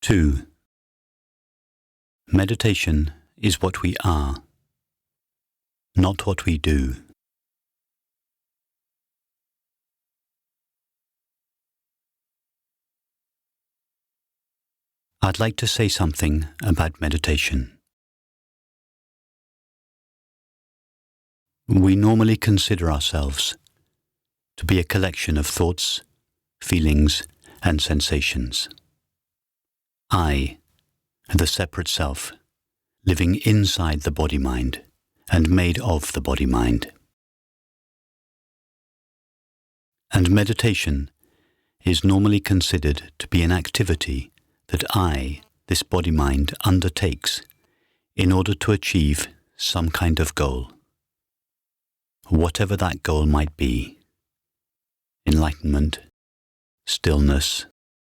2. Meditation is what we are, not what we do. I'd like to say something about meditation. We normally consider ourselves to be a collection of thoughts, feelings, and sensations. I, the separate self, living inside the body-mind and made of the body-mind. And meditation is normally considered to be an activity that I, this body-mind, undertakes in order to achieve some kind of goal, whatever that goal might be: enlightenment, stillness,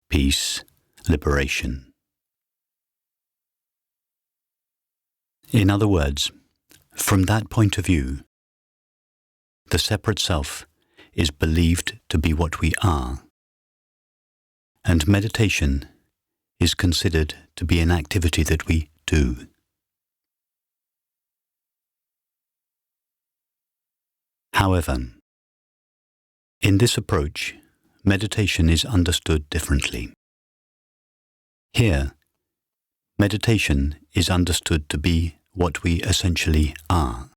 peace, liberation. In other words, from that point of view, the separate self is believed to be what we are, and meditation is considered to be an activity that we do. However, in this approach, meditation is understood differently. Here, meditation is understood to be what we essentially are,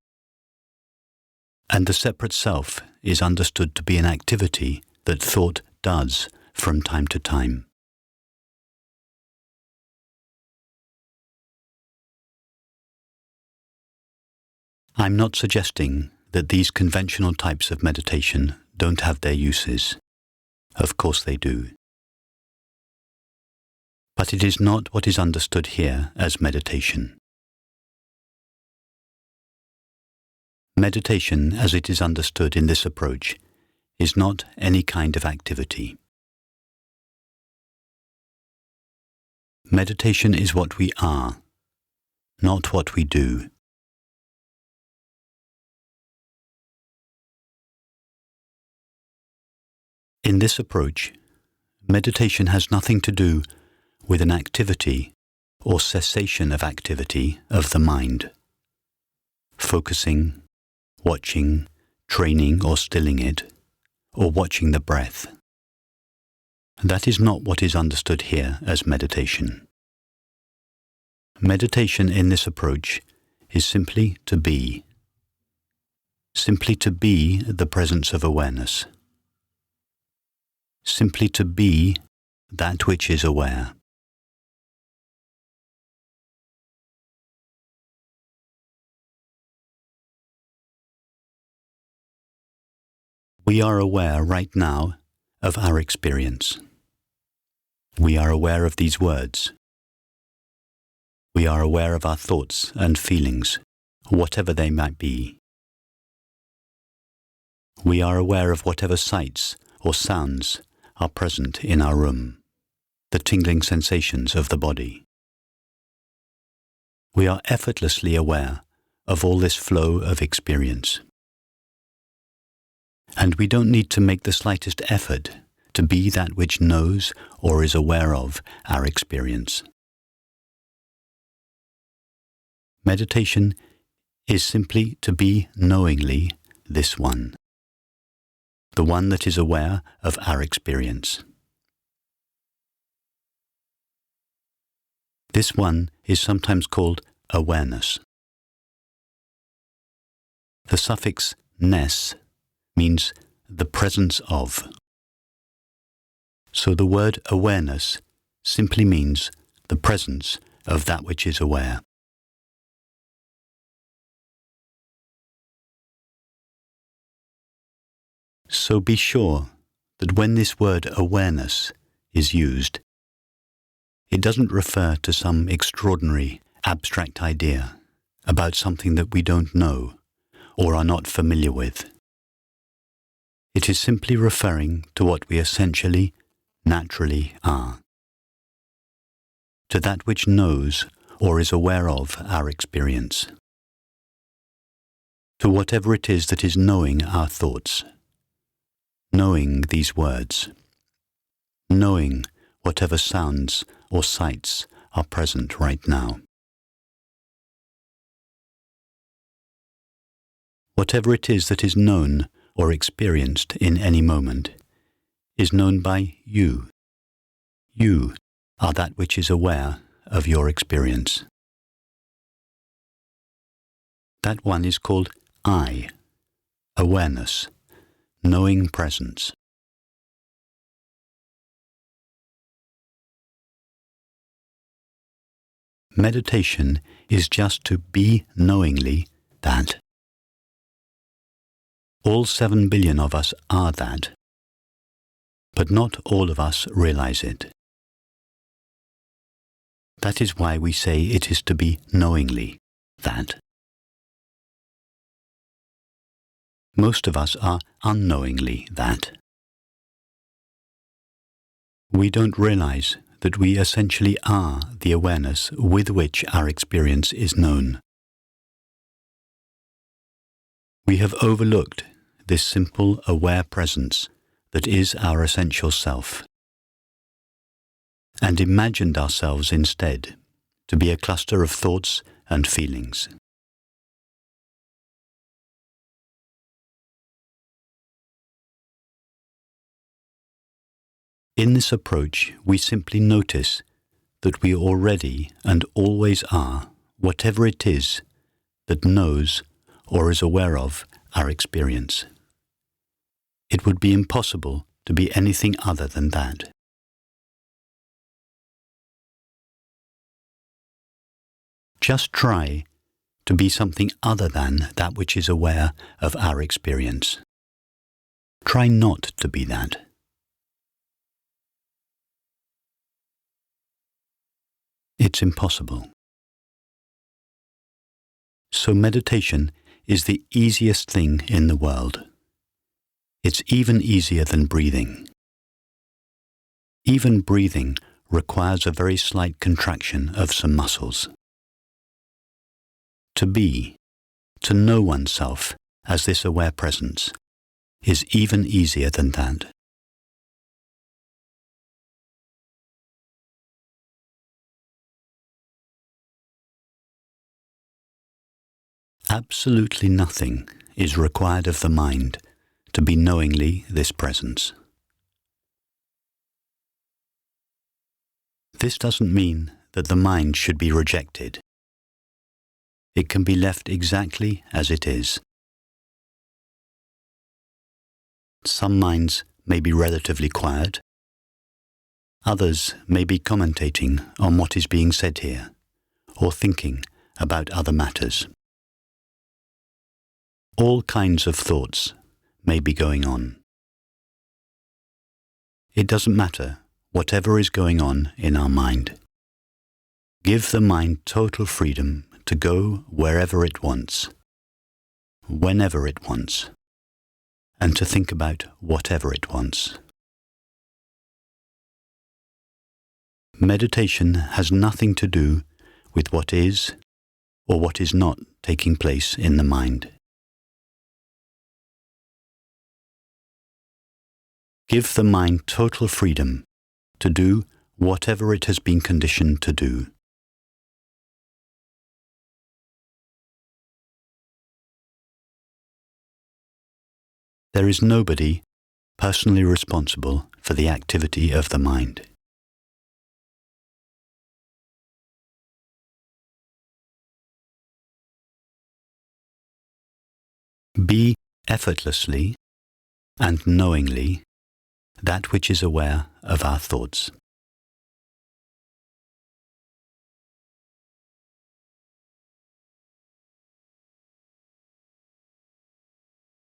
and the separate self is understood to be an activity that thought does from time to time. I'm not suggesting that these conventional types of meditation don't have their uses. Of course they do. But it is not what is understood here as meditation. Meditation, as it is understood in this approach, is not any kind of activity. Meditation is what we are, not what we do. In this approach, meditation has nothing to do with an activity or cessation of activity of the mind, focusing, watching, training or stilling it, or watching the breath. That is not what is understood here as meditation. Meditation in this approach is simply to be the presence of awareness. Simply to be that which is aware. We are aware right now of our experience. We are aware of these words. We are aware of our thoughts and feelings, whatever they might be. We are aware of whatever sights or sounds are present in our room, the tingling sensations of the body. We are effortlessly aware of all this flow of experience. And we don't need to make the slightest effort to be that which knows or is aware of our experience. Meditation is simply to be knowingly this one, the one that is aware of our experience. This one is sometimes called awareness. The suffix ness means the presence of. So the word awareness simply means the presence of that which is aware. So be sure that when this word awareness is used, it doesn't refer to some extraordinary, abstract idea about something that we don't know or are not familiar with. It is simply referring to what we essentially, naturally are, to that which knows or is aware of our experience, to whatever it is that is knowing our thoughts, knowing these words, knowing whatever sounds or sights are present right now. Whatever it is that is known or experienced in any moment is known by you. You are that which is aware of your experience. That one is called I, awareness, knowing presence. Meditation is just to be knowingly that. All 7 billion of us are that, but not all of us realize it. That is why we say it is to be knowingly that. Most of us are unknowingly that. We don't realize that we essentially are the awareness with which our experience is known. We have overlooked this simple aware presence that is our essential self, and imagined ourselves instead to be a cluster of thoughts and feelings. In this approach, we simply notice that we already and always are whatever it is that knows or is aware of our experience. It would be impossible to be anything other than that. Just try to be something other than that which is aware of our experience. Try not to be that. It's impossible. So meditation is the easiest thing in the world. It's even easier than breathing. Even breathing requires a very slight contraction of some muscles. To be, to know oneself as this aware presence, is even easier than that. Absolutely nothing is required of the mind to be knowingly this presence. This doesn't mean that the mind should be rejected. It can be left exactly as it is. Some minds may be relatively quiet. Others may be commentating on what is being said here, or thinking about other matters. All kinds of thoughts may be going on. It doesn't matter whatever is going on in our mind. Give the mind total freedom to go wherever it wants, whenever it wants, and to think about whatever it wants. Meditation has nothing to do with what is or what is not taking place in the mind. Give the mind total freedom to do whatever it has been conditioned to do. There is nobody personally responsible for the activity of the mind. Be effortlessly and knowingly that which is aware of our thoughts.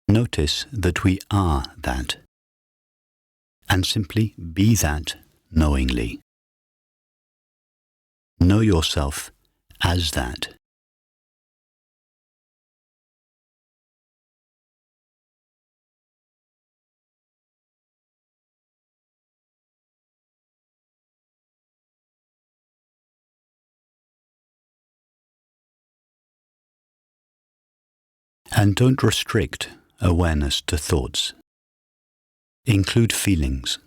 Notice that we are that, and simply be that knowingly. Know yourself as that. And don't restrict awareness to thoughts. Include feelings.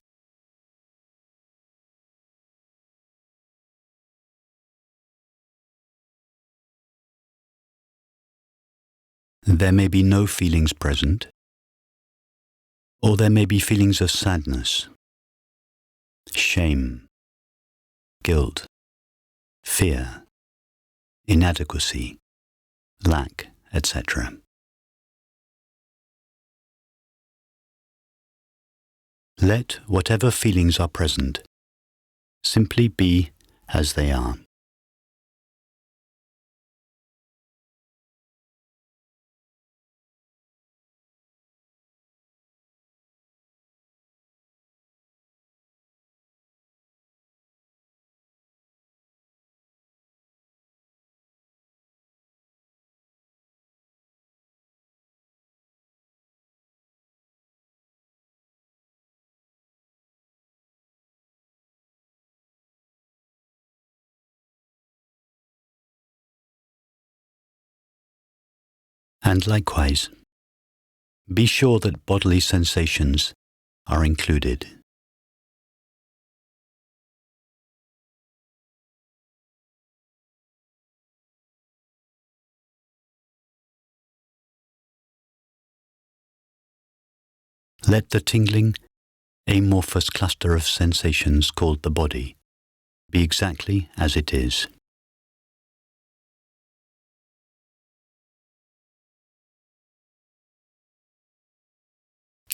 There may be no feelings present, or there may be feelings of sadness, shame, guilt, fear, inadequacy, lack, etc. Let whatever feelings are present simply be as they are. And likewise, be sure that bodily sensations are included. Let the tingling, amorphous cluster of sensations called the body be exactly as it is.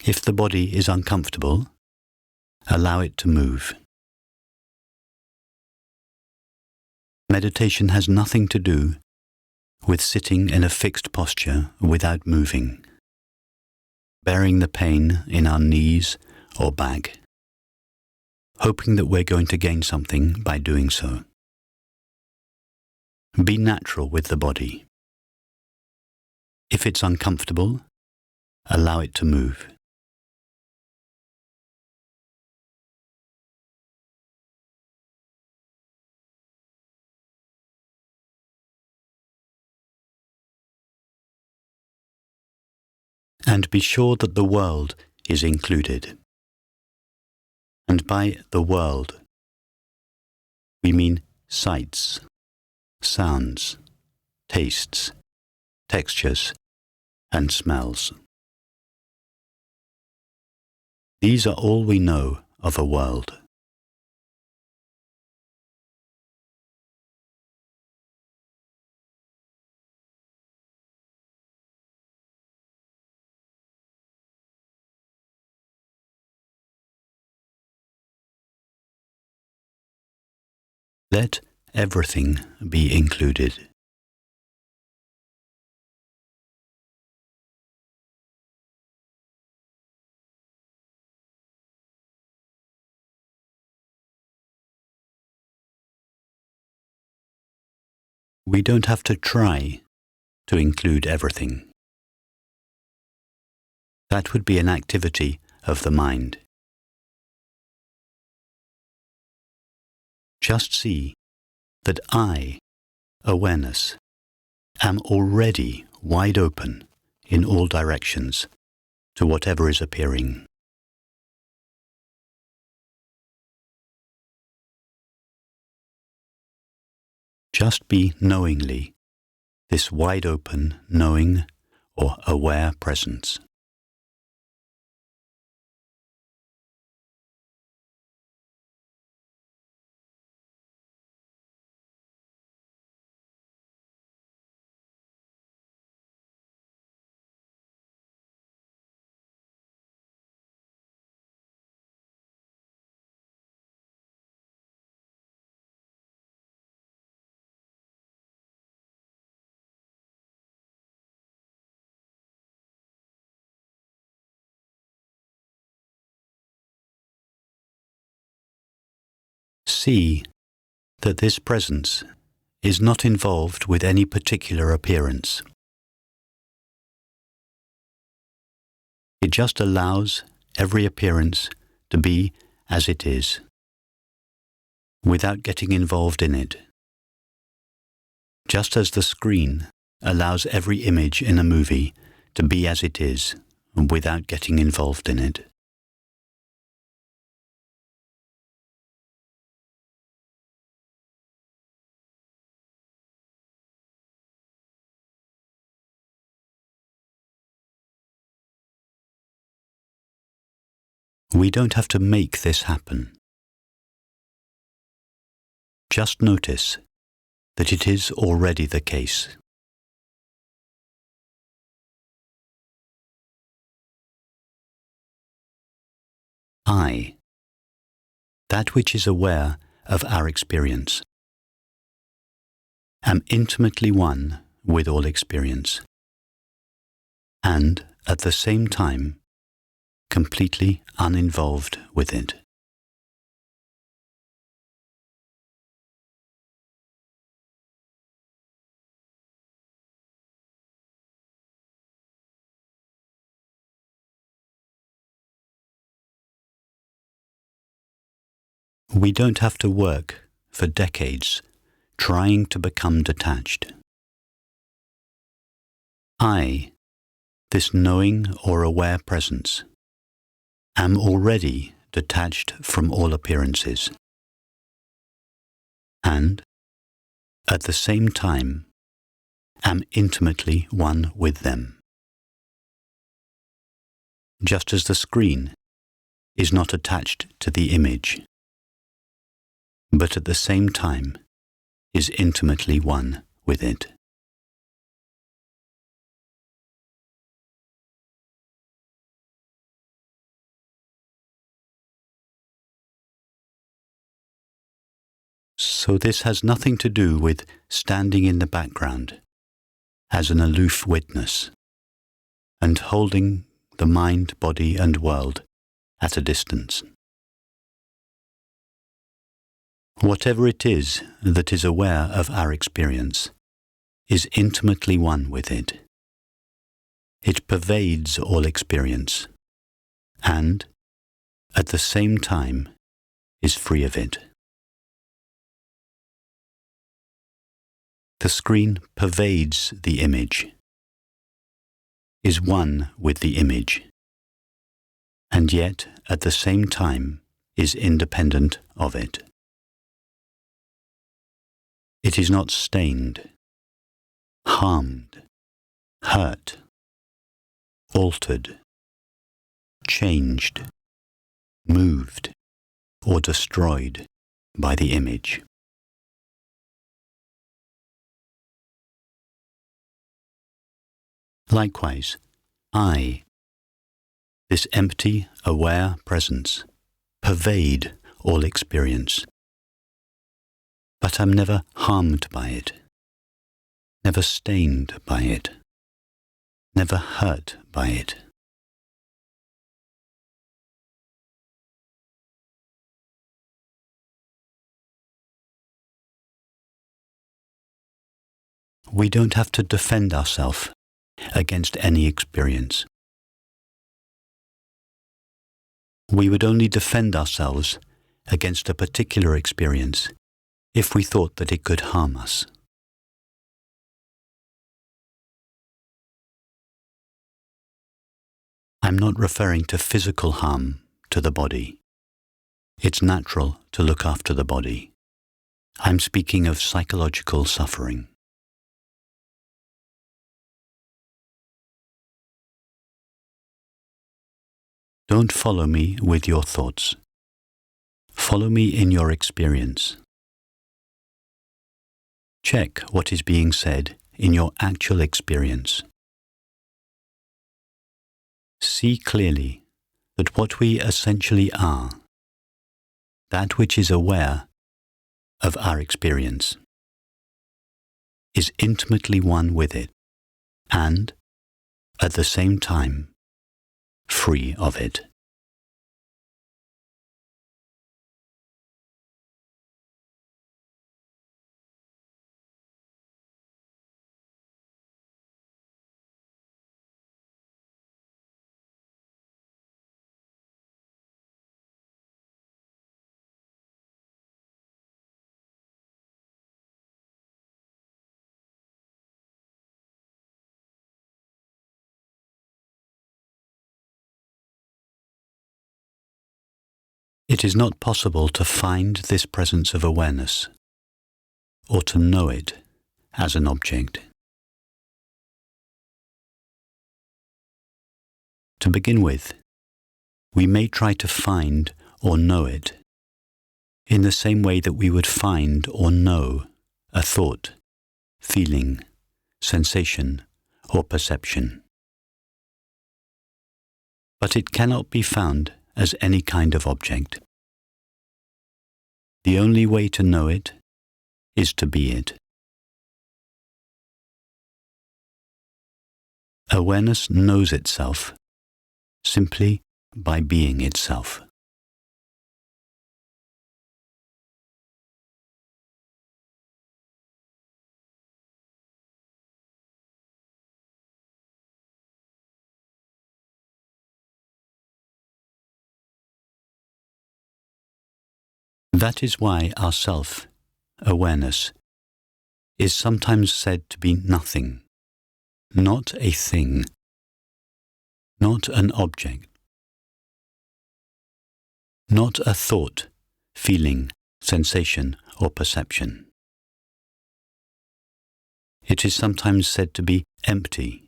If the body is uncomfortable, allow it to move. Meditation has nothing to do with sitting in a fixed posture without moving, bearing the pain in our knees or back, hoping that we're going to gain something by doing so. Be natural with the body. If it's uncomfortable, allow it to move. And be sure that the world is included. And by the world, we mean sights, sounds, tastes, textures, and smells. These are all we know of a world. Let everything be included. We don't have to try to include everything. That would be an activity of the mind. Just see that I, awareness, am already wide open in all directions to whatever is appearing. Just be knowingly this wide open, knowing or aware presence. See that this presence is not involved with any particular appearance. It just allows every appearance to be as it is, without getting involved in it. Just as the screen allows every image in a movie to be as it is, without getting involved in it. We don't have to make this happen. Just notice that it is already the case. I, that which is aware of our experience, am intimately one with all experience, and at the same time, completely uninvolved with it. We don't have to work for decades trying to become detached. I, this knowing or aware presence, am already detached from all appearances, and, at the same time, am intimately one with them. Just as the screen is not attached to the image, but at the same time is intimately one with it. So this has nothing to do with standing in the background as an aloof witness and holding the mind, body, and world at a distance. Whatever it is that is aware of our experience is intimately one with it. It pervades all experience and, at the same time, is free of it. The screen pervades the image, is one with the image, and yet at the same time is independent of it. It is not stained, harmed, hurt, altered, changed, moved, or destroyed by the image. Likewise, I, this empty, aware presence, pervade all experience, but am never harmed by it, never stained by it, never hurt by it. We don't have to defend ourselves against any experience. We would only defend ourselves against a particular experience if we thought that it could harm us. I'm not referring to physical harm to the body. It's natural to look after the body. I'm speaking of psychological suffering. Don't follow me with your thoughts. Follow me in your experience. Check what is being said in your actual experience. See clearly that what we essentially are, that which is aware of our experience, is intimately one with it, and, at the same time, free of it. It is not possible to find this presence of awareness or to know it as an object. To begin with, we may try to find or know it in the same way that we would find or know a thought, feeling, sensation, or perception. But it cannot be found as any kind of object. The only way to know it is to be it. Awareness knows itself simply by being itself. That is why our self-awareness is sometimes said to be nothing, not a thing, not an object, not a thought, feeling, sensation, or perception. It is sometimes said to be empty,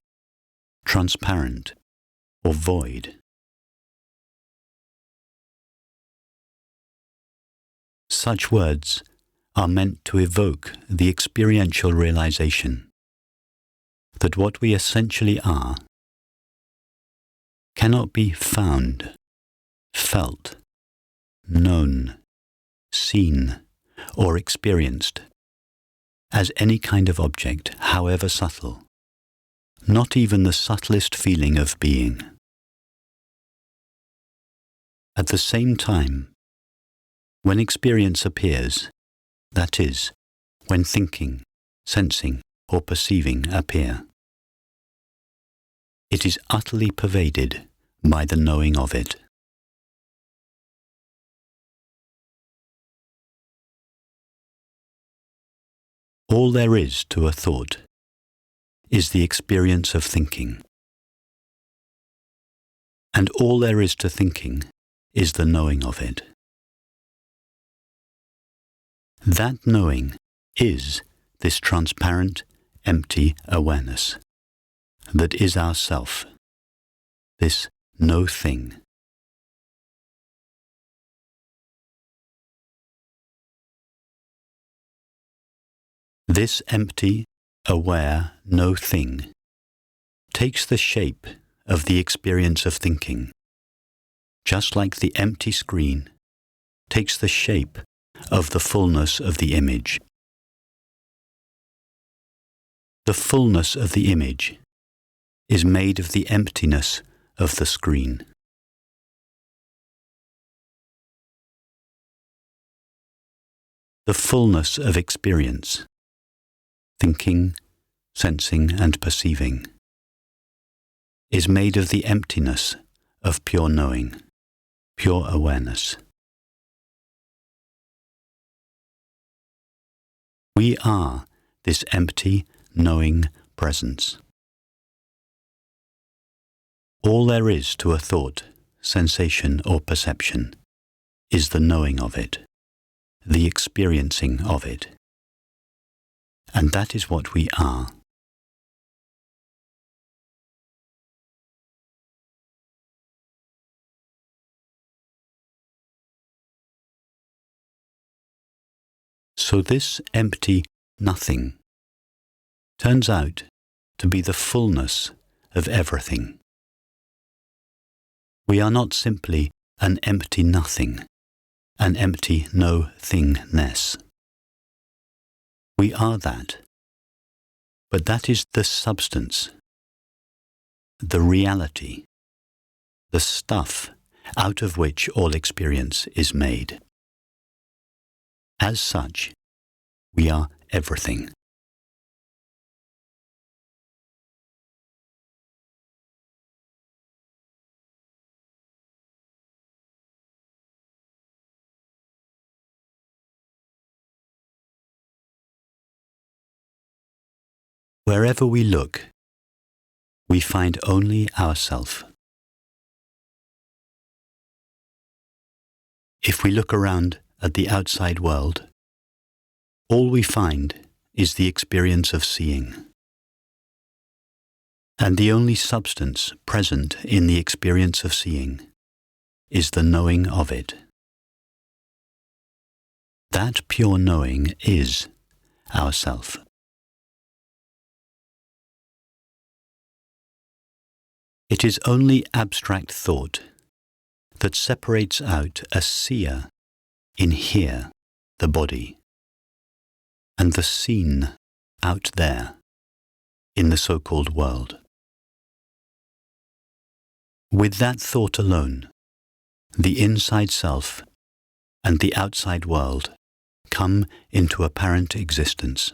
transparent, or void. Such words are meant to evoke the experiential realization that what we essentially are cannot be found, felt, known, seen, or experienced as any kind of object, however subtle, not even the subtlest feeling of being. At the same time, when experience appears, that is, when thinking, sensing, or perceiving appear, it is utterly pervaded by the knowing of it. All there is to a thought is the experience of thinking, and all there is to thinking is the knowing of it. That knowing is this transparent, empty awareness that is our self, this no thing. This empty, aware no thing takes the shape of the experience of thinking, just like the empty screen takes the shape of the fullness of the image. The fullness of the image is made of the emptiness of the screen. The fullness of experience, thinking, sensing, and perceiving, is made of the emptiness of pure knowing, pure awareness. We are this empty, knowing presence. All there is to a thought, sensation, or perception is the knowing of it, the experiencing of it. And that is what we are. So this empty nothing turns out to be the fullness of everything. We are not simply an empty nothing, an empty no-thingness. We are that, but that is the substance, the reality, the stuff out of which all experience is made. As such, we are everything. Wherever we look, we find only ourself. If we look around at the outside world, all we find is the experience of seeing. And the only substance present in the experience of seeing is the knowing of it. That pure knowing is our self. It is only abstract thought that separates out a seer in here, the body, and the seen out there in the so-called world. With that thought alone, the inside self and the outside world come into apparent existence.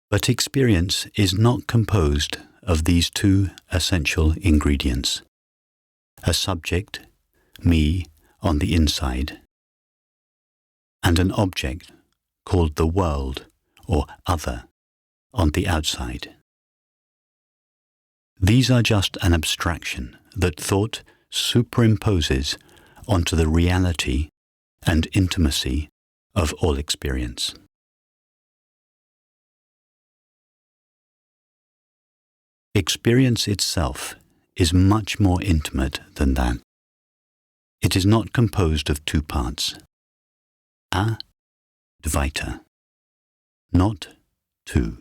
But experience is not composed of these two essential ingredients: a subject, me, on the inside, and an object called the world or other on the outside. These are just an abstraction that thought superimposes onto the reality and intimacy of all experience. Experience itself is much more intimate than that. It is not composed of two parts, Advaita, not two.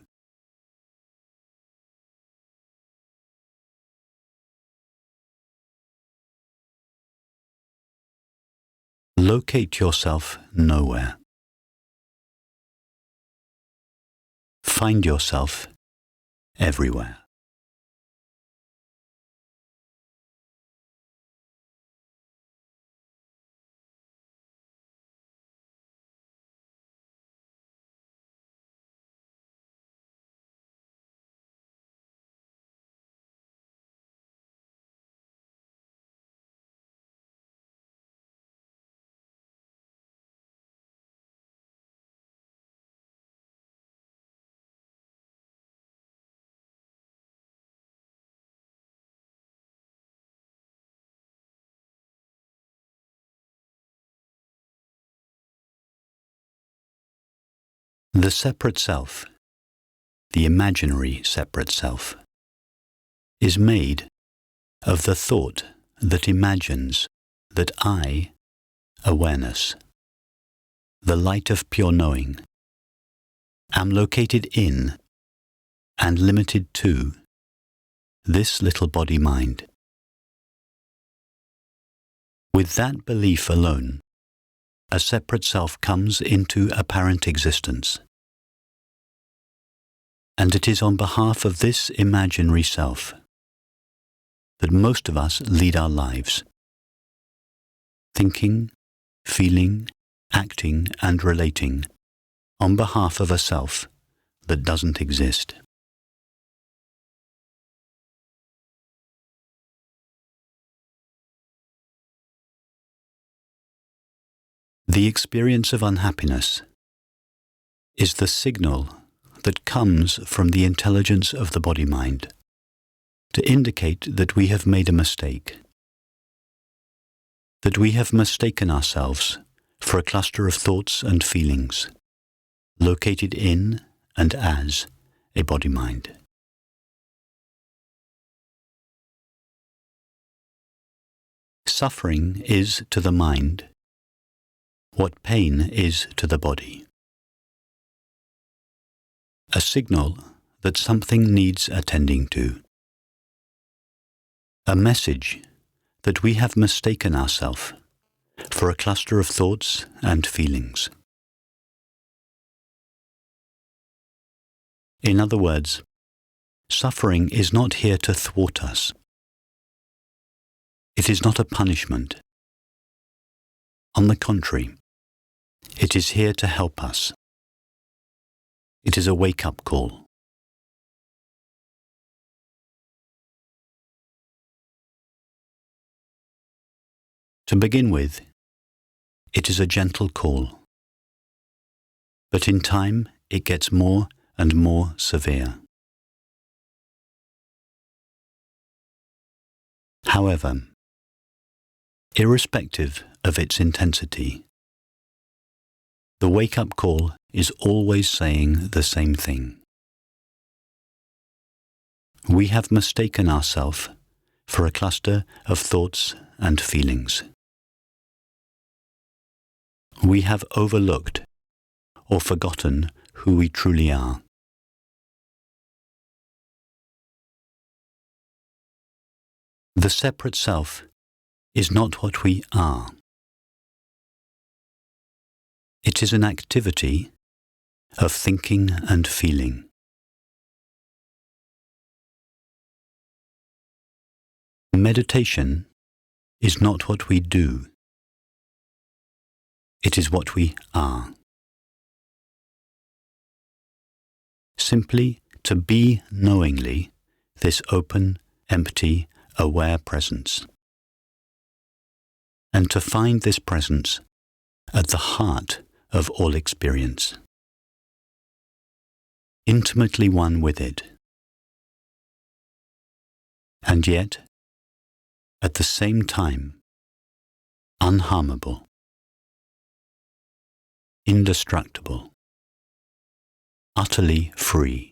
Locate yourself nowhere. Find yourself everywhere. The separate self, the imaginary separate self, is made of the thought that imagines that I, awareness, the light of pure knowing, am located in and limited to this little body-mind. With that belief alone, a separate self comes into apparent existence. And it is on behalf of this imaginary self that most of us lead our lives, thinking, feeling, acting, and relating on behalf of a self that doesn't exist. The experience of unhappiness is the signal that comes from the intelligence of the body-mind to indicate that we have made a mistake, that we have mistaken ourselves for a cluster of thoughts and feelings located in and as a body-mind. Suffering is to the mind what pain is to the body. A signal that something needs attending to. A message that we have mistaken ourselves for a cluster of thoughts and feelings. In other words, suffering is not here to thwart us. It is not a punishment. On the contrary, it is here to help us. It is a wake-up call. To begin with, it is a gentle call. But in time, it gets more and more severe. However, irrespective of its intensity, the wake-up call is always saying the same thing. we have mistaken ourselves for a cluster of thoughts and feelings. We have overlooked or forgotten who we truly are. The separate self is not what we are. It is an activity of thinking and feeling. Meditation is not what we do. It is what we are. Simply to be knowingly this open, empty, aware presence. And to find this presence at the heart of all experience. Intimately one with it. And yet, at the same time, unharmable, indestructible, utterly free.